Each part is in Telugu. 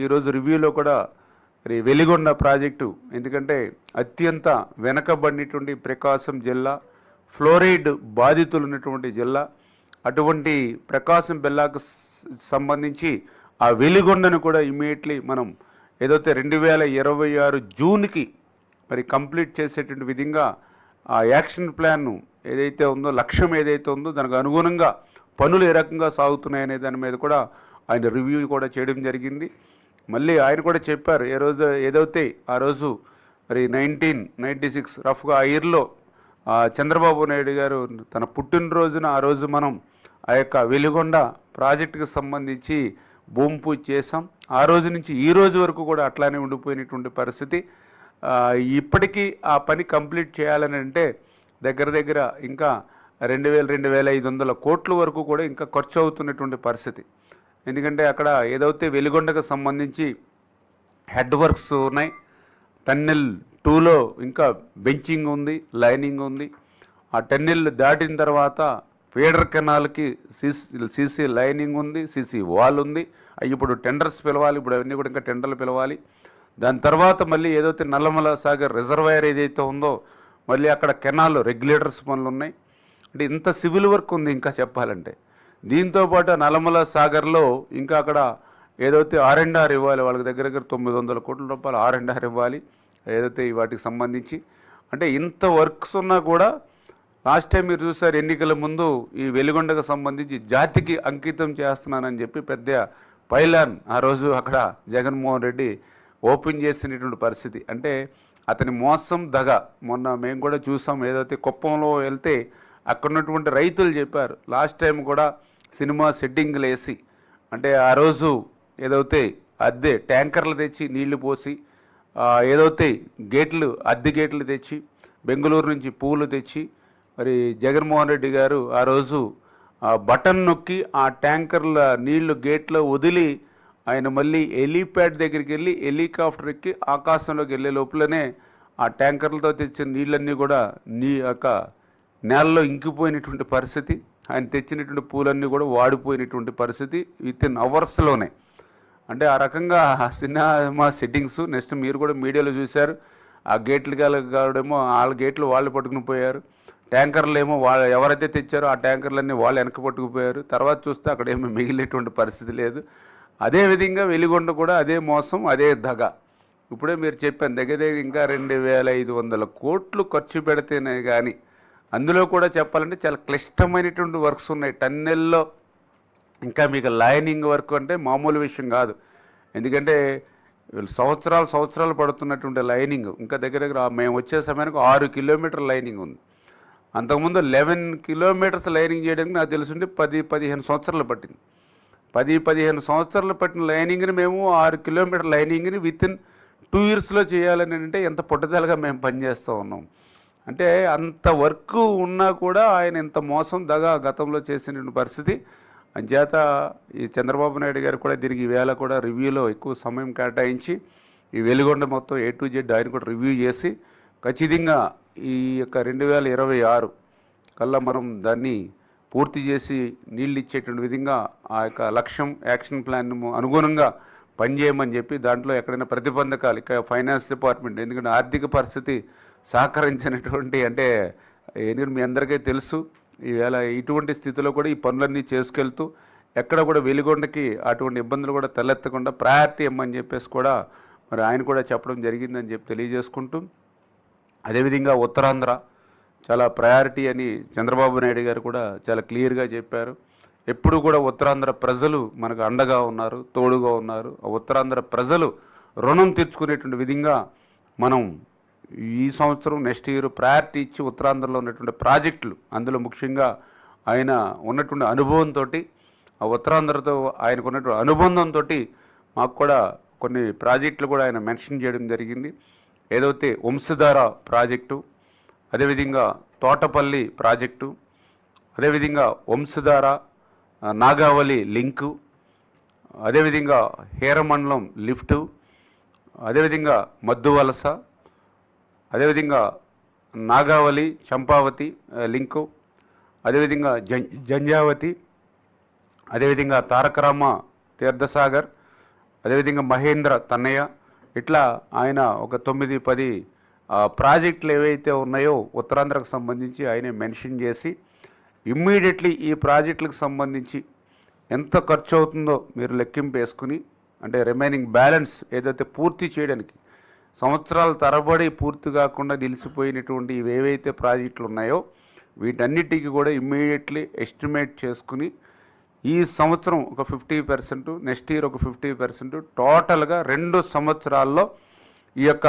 ఈరోజు రివ్యూలో కూడా మరి వెలిగొండ ప్రాజెక్టు, ఎందుకంటే అత్యంత వెనకబడినటువంటి ప్రకాశం జిల్లా, ఫ్లోరైడ్ బాధితులు ఉన్నటువంటి జిల్లా. అటువంటి ప్రకాశం జిల్లాకు సంబంధించి ఆ వెలిగొండను కూడా ఇమీడియట్లీ మనం ఏదైతే 2026 జూన్కి మరి కంప్లీట్ చేసేటువంటి విధంగా ఆ యాక్షన్ ప్లాన్ను ఏదైతే ఉందో, లక్ష్యం ఏదైతే ఉందో దానికి అనుగుణంగా పనులు ఏ రకంగా సాగుతున్నాయనే దాని మీద కూడా ఆయన రివ్యూ కూడా చేయడం జరిగింది. మళ్ళీ ఆయన కూడా చెప్పారు ఏదైతే ఆ రోజు మరి 1996 రఫ్గా ఆ ఇయర్లో చంద్రబాబు నాయుడు గారు తన పుట్టినరోజున ఆ రోజు మనం ఆ యొక్క వెలిగొండ ప్రాజెక్టుకు సంబంధించి భూమి పూజ చేసాం. ఆ రోజు నుంచి ఈ రోజు వరకు కూడా అట్లానే ఉండిపోయినటువంటి పరిస్థితి. ఇప్పటికీ ఆ పని కంప్లీట్ చేయాలని అంటే దగ్గర ఇంకా 2,500 కోట్ల వరకు కూడా ఇంకా ఖర్చు అవుతున్నటువంటి పరిస్థితి. ఎందుకంటే అక్కడ ఏదైతే వెలిగొండకు సంబంధించి హెడ్ వర్క్స్ ఉన్నాయి, టన్నెల్ 2లో ఇంకా బెంచింగ్ ఉంది, లైనింగ్ ఉంది. ఆ టన్నెల్ దాటిన తర్వాత ఫీడర్ కెనాల్కి సీసీ లైనింగ్ ఉంది, సీసీ వాల్ ఉంది. ఇప్పుడు టెండర్స్ పిలవాలి, ఇప్పుడు అవన్నీ కూడా ఇంకా టెండర్లు పిలవాలి. దాని తర్వాత మళ్ళీ ఏదైతే నల్లమల సాగర్ రిజర్వాయర్ ఏదైతే ఉందో మళ్ళీ అక్కడ కెనాల్ రెగ్యులేటర్స్ పనులు ఉన్నాయి. అంటే ఇంత సివిల్ వర్క్ ఉంది ఇంకా చెప్పాలంటే. దీంతోపాటు నల్లమల సాగర్లో ఇంకా అక్కడ ఏదైతే R&R ఇవ్వాలి, వాళ్ళకి దగ్గర 900 కోట్ల రూపాయలు R&R ఇవ్వాలి ఏదైతే వాటికి సంబంధించి. అంటే ఇంత వర్క్స్ ఉన్నా కూడా లాస్ట్ టైం మీరు చూసారు ఎన్నికల ముందు ఈ వెలిగొండకు సంబంధించి జాతికి అంకితం చేస్తున్నానని చెప్పి పెద్ద పైలాన్ ఆ రోజు అక్కడ జగన్మోహన్ రెడ్డి ఓపెన్ చేసినటువంటి పరిస్థితి. అంటే అతని మోసం దగ మొన్న మేము కూడా చూసాం. ఏదైతే కుప్పంలో వెళ్తే అక్కడ ఉన్నటువంటి రైతులు చెప్పారు లాస్ట్ టైం కూడా సినిమా సెట్టింగ్లు వేసి, అంటే ఆ రోజు ఏదైతే అద్దె ట్యాంకర్లు తెచ్చి నీళ్లు పోసి, ఏదైతే అద్దె గేట్లు తెచ్చి బెంగళూరు నుంచి పూలు తెచ్చి మరి జగన్మోహన్ రెడ్డి గారు ఆ రోజు బటన్ నొక్కి ఆ ట్యాంకర్ల నీళ్లు గేట్లో వదిలి ఆయన మళ్ళీ హెలీప్యాడ్ దగ్గరికి వెళ్ళి హెలికాప్టర్ ఎక్కి ఆకాశంలోకి వెళ్ళే లోపలనే ఆ ట్యాంకర్లతో తెచ్చిన నీళ్ళన్నీ కూడా నేలలో ఇంకిపోయినటువంటి పరిస్థితి. ఆయన తెచ్చినటువంటి పూలన్నీ కూడా వాడిపోయినటువంటి పరిస్థితి వితిన్ అవర్స్లోనే. అంటే ఆ రకంగా సినిమా సెట్టింగ్స్. నెక్స్ట్ మీరు కూడా మీడియాలో చూశారు, ఆ గేట్లు కావడేమో వాళ్ళ గేట్లు వాళ్ళు పట్టుకుని పోయారు, ట్యాంకర్లు ఏమో వాళ్ళు ఎవరైతే తెచ్చారో ఆ ట్యాంకర్లన్నీ వాళ్ళు వెనక పట్టుకుపోయారు. తర్వాత చూస్తే అక్కడ ఏమో మిగిలేటువంటి పరిస్థితి లేదు. అదేవిధంగా వెలిగొండ కూడా అదే మోసం, అదే దగ. ఇప్పుడే మీరు చెప్పాను దగ్గర ఇంకా 2,500 కోట్లు ఖర్చు పెడితేనే కానీ, అందులో కూడా చెప్పాలంటే చాలా క్లిష్టమైనటువంటి వర్క్స్ ఉన్నాయి టన్నెల్లో. ఇంకా మీకు లైనింగ్ వర్క్ అంటే మామూలు విషయం కాదు. ఎందుకంటే సంవత్సరాలు పడుతున్నటువంటి లైనింగ్ ఇంకా దగ్గర మేము వచ్చే సమయానికి 6 కిలోమీటర్ల లైనింగ్ ఉంది. అంతకుముందు 11 కిలోమీటర్స్ లైనింగ్ చేయడానికి నాకు తెలుసుంటే 10-15 సంవత్సరాలు పట్టింది. 10-15 సంవత్సరాలు పట్టిన లైనింగ్ని మేము 6 కిలోమీటర్ లైనింగ్ని వితిన్ 2 ఇయర్స్లో చేయాలని అంటే ఎంత పట్టుదలగా మేము పనిచేస్తూ ఉన్నాం. అంటే అంత వర్క్ ఉన్నా కూడా ఆయన ఇంత మోసం దగా గతంలో చేసిన పరిస్థితి. అంచేత ఈ చంద్రబాబు నాయుడు గారు కూడా దీనికి ఈవేళ కూడా రివ్యూలో ఎక్కువ సమయం కేటాయించి ఈ వెలిగొండ మొత్తం A to Z ఆయన కూడా రివ్యూ చేసి ఖచ్చితంగా ఈ యొక్క 2026 కల్లా మనం దాన్ని పూర్తి చేసి నీళ్ళు ఇచ్చేటువంటి విధంగా ఆ యొక్క లక్ష్యం యాక్షన్ ప్లాన్ అనుగుణంగా పనిచేయమని చెప్పి, దాంట్లో ఎక్కడైనా ప్రతిబంధకాలు ఇక ఫైనాన్స్ డిపార్ట్మెంట్, ఎందుకంటే ఆర్థిక పరిస్థితి సహకరించినటువంటి, అంటే ఎందుకంటే మీ అందరికీ తెలుసు ఈవేళ ఇటువంటి స్థితిలో కూడా ఈ పనులన్నీ చేసుకెళ్తూ ఎక్కడ కూడా వెలిగొండకి అటువంటి ఇబ్బందులు కూడా తలెత్తకుండా ప్రయారిటీ ఇవ్వమని చెప్పేసి కూడా మరి ఆయన కూడా చెప్పడం జరిగిందని చెప్పి తెలియజేసుకుంటూ, అదేవిధంగా ఉత్తరాంధ్ర చాలా ప్రయారిటీ అని చంద్రబాబు నాయుడు గారు కూడా చాలా క్లియర్గా చెప్పారు. ఎప్పుడు కూడా ఉత్తరాంధ్ర ప్రజలు మనకు అండగా ఉన్నారు, తోడుగా ఉన్నారు. ఉత్తరాంధ్ర ప్రజలు రుణం తీర్చుకునేటువంటి విధంగా మనం ఈ సంవత్సరం నెక్స్ట్ ఇయర్ ప్రయారిటీ ఇచ్చి ఉత్తరాంధ్రలో ఉన్నటువంటి ప్రాజెక్టులు, అందులో ముఖ్యంగా ఆయన ఉన్నటువంటి అనుభవంతో, ఆ ఉత్తరాంధ్రతో ఆయనకు ఉన్నటువంటి అనుబంధంతో మాకు కూడా కొన్ని ప్రాజెక్టులు కూడా ఆయన మెన్షన్ చేయడం జరిగింది. ఏదైతే వంశధార ప్రాజెక్టు, అదేవిధంగా తోటపల్లి ప్రాజెక్టు, అదేవిధంగా వంశధార నాగావళి లింకు, అదేవిధంగా హేరమండలం లిఫ్టు, అదేవిధంగా మద్దువలస, అదేవిధంగా నాగావళి చంపావతి లింకు, అదేవిధంగా జంజావతి, అదేవిధంగా తారకరామ తీర్థసాగర్, అదేవిధంగా మహేంద్ర తన్నయ్య, ఇట్లా ఆయన ఒక 9-10 ప్రాజెక్టులు ఏవైతే ఉన్నాయో ఉత్తరాంధ్రకు సంబంధించి ఆయనే మెన్షన్ చేసి ఇమ్మీడియట్లీ ఈ ప్రాజెక్టులకు సంబంధించి ఎంత ఖర్చు అవుతుందో మీరు లెక్కింపు వేసుకుని, అంటే రిమైనింగ్ బ్యాలెన్స్ ఏదైతే పూర్తి చేయడానికి సంవత్సరాల తరబడి పూర్తి కాకుండా నిలిచిపోయినటువంటి ఇవేవైతే ప్రాజెక్టులు ఉన్నాయో వీటన్నిటికీ కూడా ఇమ్మీడియట్లీ ఎస్టిమేట్ చేసుకుని ఈ సంవత్సరం ఒక 50%, నెక్స్ట్ ఇయర్ ఒక 50%, టోటల్గా 2 సంవత్సరాల్లో ఈ యొక్క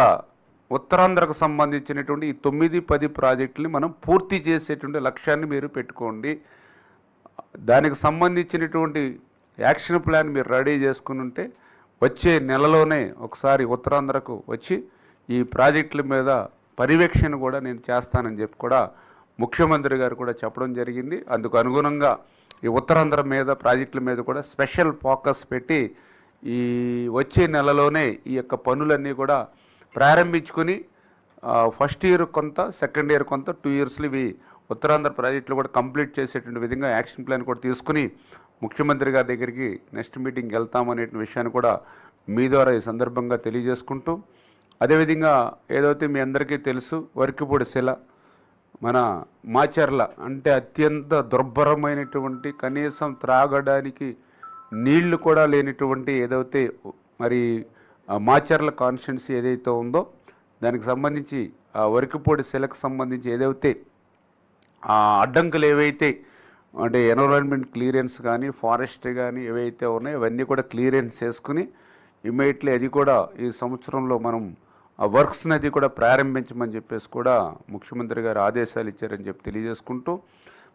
ఉత్తరాంధ్రకు సంబంధించినటువంటి ఈ 9-10 ప్రాజెక్టుని మనం పూర్తి చేసేటువంటి లక్ష్యాన్ని మీరు పెట్టుకోండి. దానికి సంబంధించినటువంటి యాక్షన్ ప్లాన్ మీరు రెడీ చేసుకుని ఉంటే వచ్చే నెలలోనే ఒకసారి ఉత్తరాంధ్రకు వచ్చి ఈ ప్రాజెక్టుల మీద పర్యవేక్షణ కూడా నేను చేస్తానని చెప్పి కూడా ముఖ్యమంత్రి గారు కూడా చెప్పడం జరిగింది. అందుకు అనుగుణంగా ఈ ఉత్తరాంధ్ర మీద ప్రాజెక్టుల మీద కూడా స్పెషల్ ఫోకస్ పెట్టి ఈ వచ్చే నెలలోనే ఈ యొక్క పనులన్నీ కూడా ప్రారంభించుకుని ఫస్ట్ ఇయర్ కొంత, సెకండ్ ఇయర్ కొంత, 2 ఇయర్స్లో ఇవి ఉత్తరాంధ్ర ప్రాజెక్టులు కూడా కంప్లీట్ చేసేటువంటి విధంగా యాక్షన్ ప్లాన్ కూడా తీసుకుని ముఖ్యమంత్రి గారి దగ్గరికి నెక్స్ట్ మీటింగ్కి వెళ్తామనే విషయాన్ని కూడా మీ ద్వారా ఈ సందర్భంగా తెలియజేసుకుంటూ, అదేవిధంగా ఏదైతే మీ అందరికీ తెలుసు వరికిపూడి శిల మన మాచర్ల అంటే అత్యంత దుర్భరమైనటువంటి కనీసం త్రాగడానికి నీళ్లు కూడా లేనటువంటి ఏదైతే మరి మాచర్ల కాన్స్టిట్యున్సీ ఏదైతే ఉందో దానికి సంబంధించి ఆ వరికిపూడి శిలకు సంబంధించి ఏదైతే అడ్డంకులు ఏవైతే అంటే ఎన్విరాన్మెంట్ క్లియరెన్స్ కానీ ఫారెస్ట్ కానీ ఏవైతే ఉన్నాయో అవన్నీ కూడా క్లియరెన్స్ చేసుకుని ఇమ్మీడియట్లీ అది కూడా ఈ సంవత్సరంలో మనం ఆ వర్క్స్ని అది కూడా ప్రారంభించమని చెప్పేసి కూడా ముఖ్యమంత్రి గారు ఆదేశాలు ఇచ్చారని చెప్పి తెలియజేసుకుంటూ,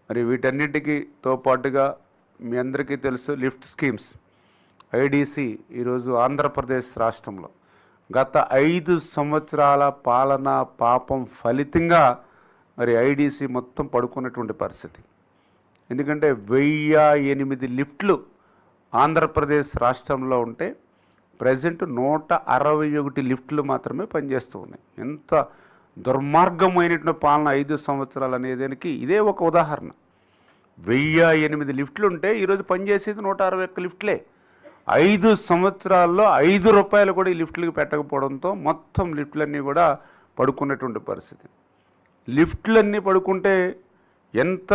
మరి వీటన్నిటికీతో పాటుగా మీ అందరికీ తెలుసు లిఫ్ట్ స్కీమ్స్ ఐడిసి ఈరోజు ఆంధ్రప్రదేశ్ రాష్ట్రంలో గత 5 సంవత్సరాల పాలనా పాపం ఫలితంగా మరి ఐడిసి మొత్తం పడుకున్నటువంటి పరిస్థితి. ఎందుకంటే 1008 లిఫ్ట్లు ఆంధ్రప్రదేశ్ రాష్ట్రంలో ఉంటే ప్రజెంట్ 161 లిఫ్ట్లు మాత్రమే పనిచేస్తూ ఉన్నాయి. ఎంత దుర్మార్గమైనటువంటి పాలన 5 సంవత్సరాలు అనేదానికి ఇదే ఒక ఉదాహరణ. 1008 లిఫ్ట్లు ఉంటే ఈరోజు పనిచేసేది 161 లిఫ్ట్లే. 5 సంవత్సరాల్లో 5 రూపాయలు కూడా ఈ లిఫ్ట్లకు పెట్టకపోవడంతో మొత్తం లిఫ్ట్లన్నీ కూడా పడుకున్నటువంటి పరిస్థితి. లిఫ్ట్లన్నీ పడుకుంటే ఎంత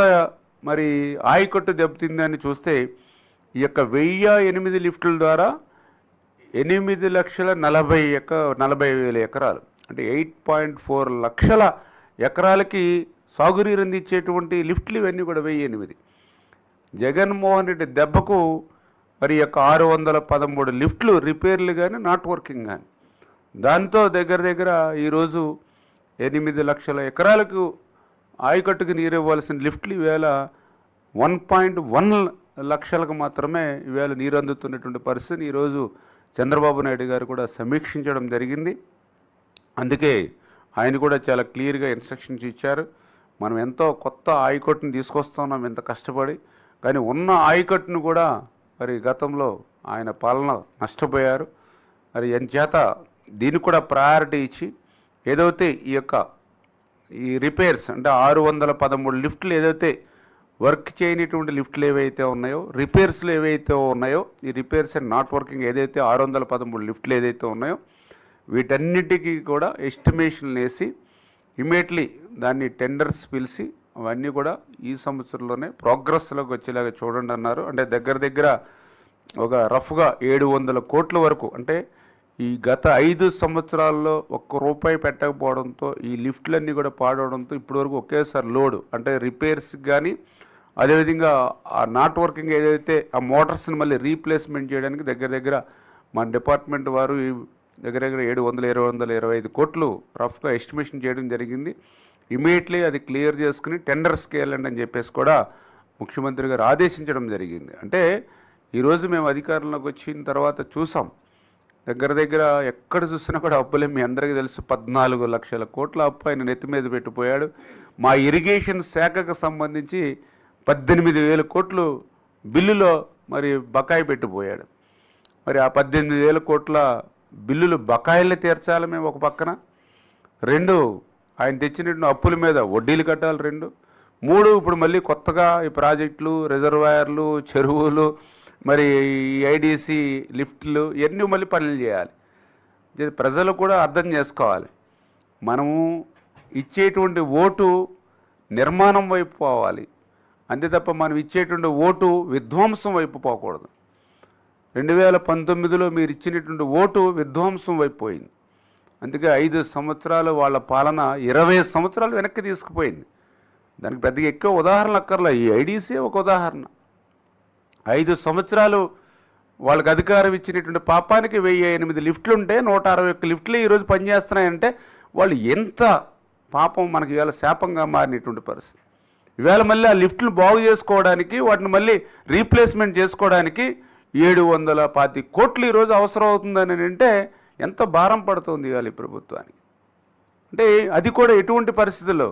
మరి ఆయకట్టు దెబ్బతిందని చూస్తే ఈ యొక్క 1008 లిఫ్టుల ద్వారా 8,40,40,000 ఎకరాలు అంటే 8.4 లక్షల ఎకరాలకి సాగునీరు అందించేటువంటి లిఫ్ట్లు ఇవన్నీ కూడా 1008. జగన్మోహన్ రెడ్డి దెబ్బకు మరి యొక్క 613 లిఫ్ట్లు రిపేర్లు కానీ నాట్ వర్కింగ్ కానీ, దాంతో దగ్గర ఈరోజు 8 లక్షల ఎకరాలకు ఆయకట్టుకు నీరు ఇవ్వాల్సిన లిఫ్ట్లు ఈవేళ 1.1 లక్షలకు మాత్రమే ఈవేళ నీరు అందుతున్నటువంటి పరిస్థితిని ఈరోజు చంద్రబాబు నాయుడు గారు కూడా సమీక్షించడం జరిగింది. అందుకే ఆయన కూడా చాలా క్లియర్గా ఇన్స్ట్రక్షన్స్ ఇచ్చారు. మనం ఎంతో కొత్త ఆయకట్టును తీసుకొస్తున్నాం ఎంత కష్టపడి, కానీ ఉన్న ఆయకట్టును కూడా మరి గతంలో ఆయన పాలన నష్టపోయారు. మరి ఎంచేత దీనికి కూడా ప్రయారిటీ ఇచ్చి ఏదైతే ఈ రిపేర్స్ అంటే 613 లిఫ్ట్లు ఏదైతే వర్క్ చేయనటువంటి లిఫ్ట్లు ఏవైతే ఉన్నాయో, రిపేర్స్లు ఏవైతే ఉన్నాయో, ఈ రిపేర్స్ అండ్ నాట్ వర్కింగ్ ఏదైతే 613 లిఫ్ట్లు ఏదైతే ఉన్నాయో వీటన్నిటికీ కూడా ఎస్టిమేషన్లు వేసి ఇమీడియట్లీ దాన్ని టెండర్స్ పిలిచి అవన్నీ కూడా ఈ సంవత్సరంలోనే ప్రోగ్రెస్లోకి వచ్చేలాగా చూడండి అన్నారు. అంటే దగ్గర ఒక రఫ్గా 700 కోట్ల వరకు, అంటే ఈ గత 5 సంవత్సరాల్లో ₹1 పెట్టకపోవడంతో ఈ లిఫ్ట్లన్నీ కూడా పాడవడంతో ఇప్పటివరకు ఒకేసారి లోడు అంటే రిపేర్స్ కానీ అదేవిధంగా ఆ నాట్ వర్కింగ్ ఏదైతే ఆ మోటార్స్ని మళ్ళీ రీప్లేస్మెంట్ చేయడానికి దగ్గర మన డిపార్ట్మెంట్ వారు దగ్గర 725 కోట్లు రఫ్గా ఎస్టిమేషన్ చేయడం జరిగింది. ఇమీడియట్లీ అది క్లియర్ చేసుకుని టెండర్స్కి వెళ్ళండి అని చెప్పేసి కూడా ముఖ్యమంత్రి గారు ఆదేశించడం జరిగింది. అంటే ఈరోజు మేము అధికారంలోకి వచ్చిన తర్వాత చూసాం దగ్గర ఎక్కడ చూసినా కూడా అప్పులే. మీ అందరికీ తెలుసు 14 లక్షల కోట్ల అప్పు ఆయన నెత్తి మీద పెట్టిపోయాడు. మా ఇరిగేషన్ శాఖకు సంబంధించి 18,000 కోట్లు బిల్లులో మరి బకాయి పెట్టిపోయాడు. మరి ఆ 18,000 కోట్ల బిల్లులు బకాయిలు తీర్చాలి మేము ఒక పక్కన, 2 ఆయన తెచ్చినట్టు అప్పుల మీద వడ్డీలు కట్టాలి, 2 3 ఇప్పుడు మళ్ళీ కొత్తగా ఈ ప్రాజెక్టులు, రిజర్వాయర్లు, చెరువులు మరి ఈ ఐడిసి లిఫ్ట్లు ఇవన్నీ మళ్ళీ పనులు చేయాలి. ఇది ప్రజలు కూడా అర్థం చేసుకోవాలి. మనము ఇచ్చేటువంటి ఓటు నిర్మాణం వైపు పోవాలి, అంతే తప్ప మనం ఇచ్చేటువంటి ఓటు విధ్వంసం వైపు పోకూడదు. 2019లో మీరు ఇచ్చినటువంటి ఓటు విధ్వంసం వైపు పోయింది. అందుకే 5 సంవత్సరాలు వాళ్ళ పాలన 20 సంవత్సరాలు వెనక్కి తీసుకుపోయింది. దానికి పెద్దగా ఎక్కువ ఉదాహరణ అక్కర్లా, ఈ ఐడిసి ఒక ఉదాహరణ. 5 సంవత్సరాలు వాళ్ళకి అధికారం ఇచ్చినటువంటి పాపానికి 1008 లిఫ్ట్లు ఉంటే 161 లిఫ్ట్లు ఈరోజు పనిచేస్తున్నాయంటే వాళ్ళు ఎంత పాపం మనకి ఇవాళ శాపంగా మారినటువంటి పరిస్థితి. ఇవాళ మళ్ళీ ఆ లిఫ్ట్లు బాగు చేసుకోవడానికి, వాటిని మళ్ళీ రీప్లేస్మెంట్ చేసుకోవడానికి 720 కోట్లు ఈరోజు అవసరం అవుతుందని అంటే ఎంత భారం పడుతుంది ఇవాళ ఈ ప్రభుత్వానికి. అంటే అది కూడా ఎటువంటి పరిస్థితుల్లో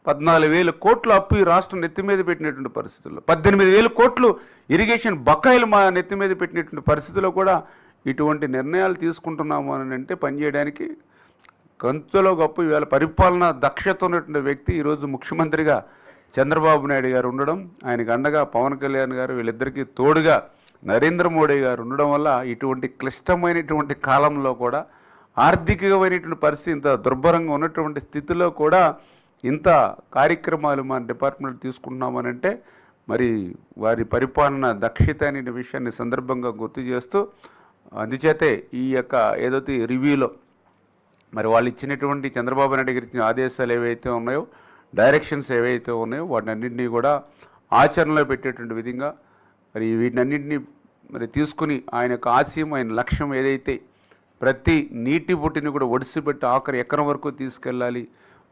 14,000 కోట్ల అప్పు ఈ రాష్ట్రం నెత్తి మీద పెట్టినటువంటి పరిస్థితుల్లో, 18,000 కోట్లు ఇరిగేషన్ బకాయిలు మా నెత్తి మీద పెట్టినటువంటి పరిస్థితుల్లో కూడా ఇటువంటి నిర్ణయాలు తీసుకుంటున్నాము అని అంటే పనిచేయడానికి కంచులో గొప్ప ఇవాళ పరిపాలన దక్షత ఉన్నటువంటి వ్యక్తి ఈరోజు ముఖ్యమంత్రిగా చంద్రబాబు నాయుడు గారు ఉండడం, ఆయనకు అండగా పవన్ కళ్యాణ్ గారు, వీళ్ళిద్దరికీ తోడుగా నరేంద్ర మోడీ గారు ఉండడం వల్ల ఇటువంటి క్లిష్టమైనటువంటి కాలంలో కూడా, ఆర్థికమైనటువంటి పరిస్థితి ఇంత దుర్భరంగా ఉన్నటువంటి స్థితిలో కూడా ఇంత కార్యక్రమాలు మన డిపార్ట్మెంట్ తీసుకుంటున్నామని అంటే మరి వారి పరిపాలన దక్షత అనే విషయాన్ని సందర్భంగా గుర్తు చేస్తూ, అందుచేతే ఈ యొక్క ఏదైతే రివ్యూలో మరి వాళ్ళు ఇచ్చినటువంటి చంద్రబాబు నాయుడు గారు ఇచ్చిన ఆదేశాలు ఏవైతే ఉన్నాయో, డైరెక్షన్స్ ఏవైతే ఉన్నాయో వాటిని అన్నింటినీ కూడా ఆచరణలో పెట్టేటువంటి విధంగా మరి వీటినన్నింటినీ మరి తీసుకుని ఆయన యొక్క ఆశయం, ఆయన లక్ష్యం ఏదైతే ప్రతి నీటి బొట్టిని కూడా ఒడిసిపెట్టి ఆఖరి ఎకరం వరకు తీసుకెళ్ళాలి,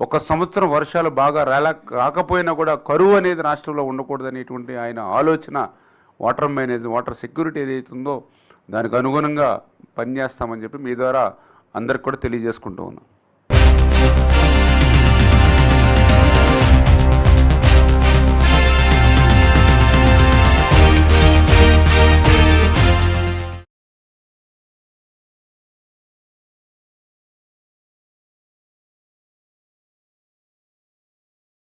1 సంవత్సరం వర్షాలు బాగా రాకపోయినా కూడా కరువు అనేది రాష్ట్రంలో ఉండకూడదు అనేటువంటి ఆయన ఆలోచన, వాటర్ సెక్యూరిటీ ఏదైతే ఉందో దానికి అనుగుణంగా పనిచేస్తామని చెప్పి మీ ద్వారా అందరికి కూడా తెలియజేసుకుంటూ ఉన్నాం.